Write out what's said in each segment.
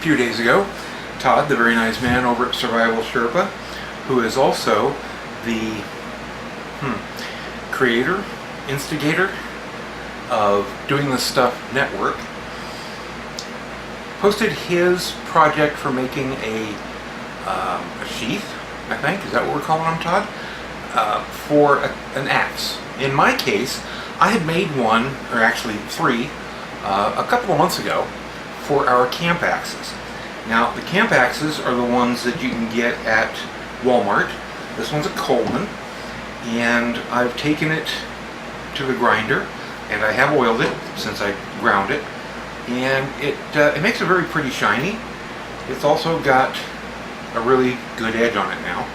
few days ago, Todd, the very nice man over at Survival Sherpa, who is also the creator, instigator of Doing This Stuff Network, posted his project for making a sheath, I think, is that what we're calling them, Todd? For an axe. In my case, I had made one, or actually three, a couple of months ago for our camp axes. Now, the camp axes are the ones that you can get at Walmart. This one's a Coleman, and I've taken it to the grinder, and I have oiled it since I ground it, and it makes it very pretty shiny. It's also got a really good edge on it now,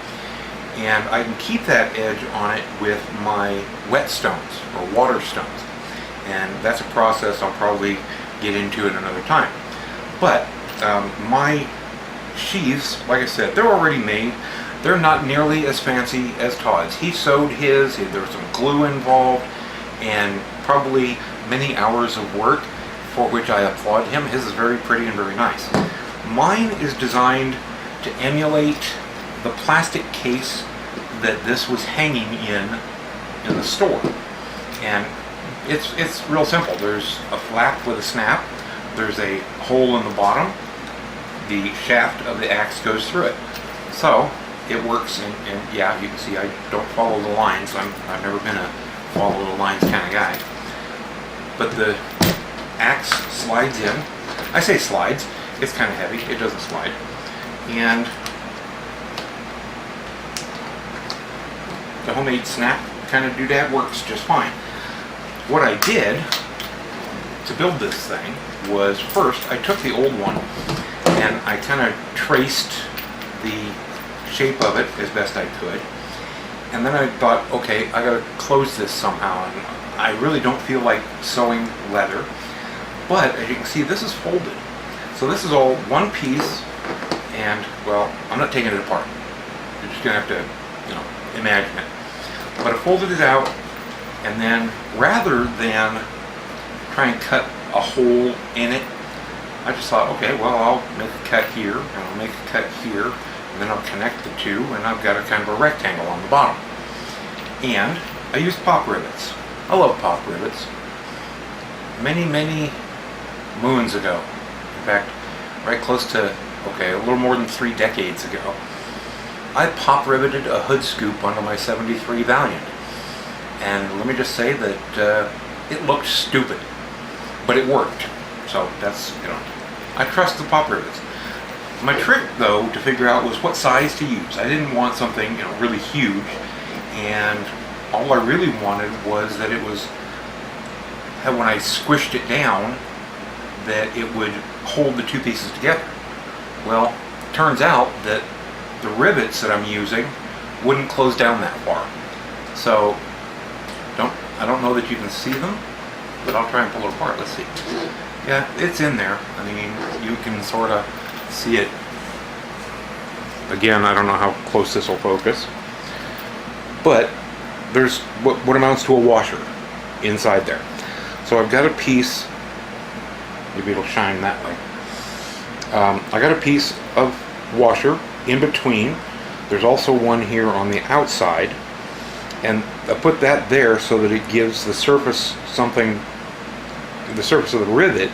and I can keep that edge on it with my wet stones or water stones, and that's a process I'll probably get into at another time. But my sheaths, like I said, they're already made. They're not nearly as fancy as Todd's. He sewed his, there was some glue involved, and probably many hours of work, for which I applaud him. His is very pretty and very nice. Mine is designed to emulate the plastic case that this was hanging in the store. And it's real simple. There's a flap with a snap, there's a hole in the bottom, the shaft of the axe goes through it. So it works, and yeah, you can see I don't follow the lines. I've never been a follow the lines kind of guy. But the axe slides in. I say slides, it's kind of heavy, it doesn't slide. And the homemade snap kind of doodad works just fine. What I did to build this thing was, first I took the old one and I kind of traced the shape of it as best I could, and then I thought, okay, I gotta close this somehow, and I really don't feel like sewing leather, but as you can see, this is folded, so this is all one piece. And well, I'm not taking it apart, you're just gonna have to imagine it. But I folded it out, and then rather than try and cut a hole in it, I just thought, okay, well, I'll make a cut here, and I'll make a cut here, and then I'll connect the two, and I've got a kind of a rectangle on the bottom. And I used pop rivets. I love pop rivets. Many, many moons ago, in fact, right close to, okay, a little more than 3 decades ago, I pop riveted a hood scoop onto my 73 Valiant. And let me just say that it looked stupid, but it worked. So that's, I trust the pop rivets. My trick, though, to figure out was what size to use. I didn't want something, really huge, and all I really wanted was that it was, when I squished it down, that it would hold the two pieces together. Well, it turns out that the rivets that I'm using wouldn't close down that far. So, I don't know that you can see them, but I'll try and pull it apart. Let's see. Yeah, it's in there. I mean, you can sort of see it. Again, I don't know how close this will focus, but there's what amounts to a washer inside there. So I've got a piece, maybe it'll shine that way. I got a piece of washer in between. There's also one here on the outside, and I put that there so that it gives the surface the surface of the rivet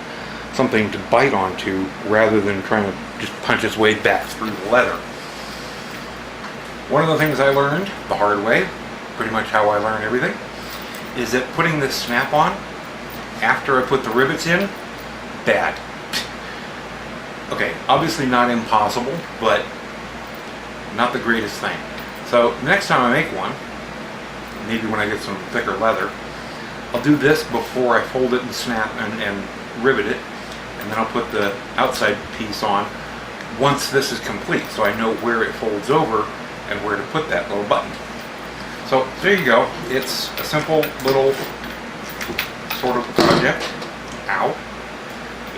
something to bite onto, rather than trying to just punch its way back through the leather. One of the things I learned the hard way, pretty much how I learn everything, is that putting this snap on after I put the rivets in, bad. Okay, obviously not impossible, but not the greatest thing. So next time I make one, maybe when I get some thicker leather, I'll do this before I fold it and snap and rivet it, and then I'll put the outside piece on once this is complete, so I know where it folds over and where to put that little button. So there you go. It's a simple little sort of project. Ow.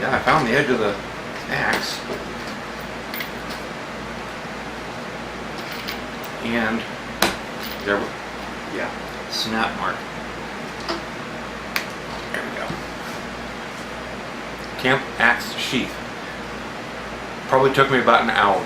Yeah, I found the edge of the axe. And there, yeah, snap mark. There we go. Camp axe sheath. Probably took me about an hour.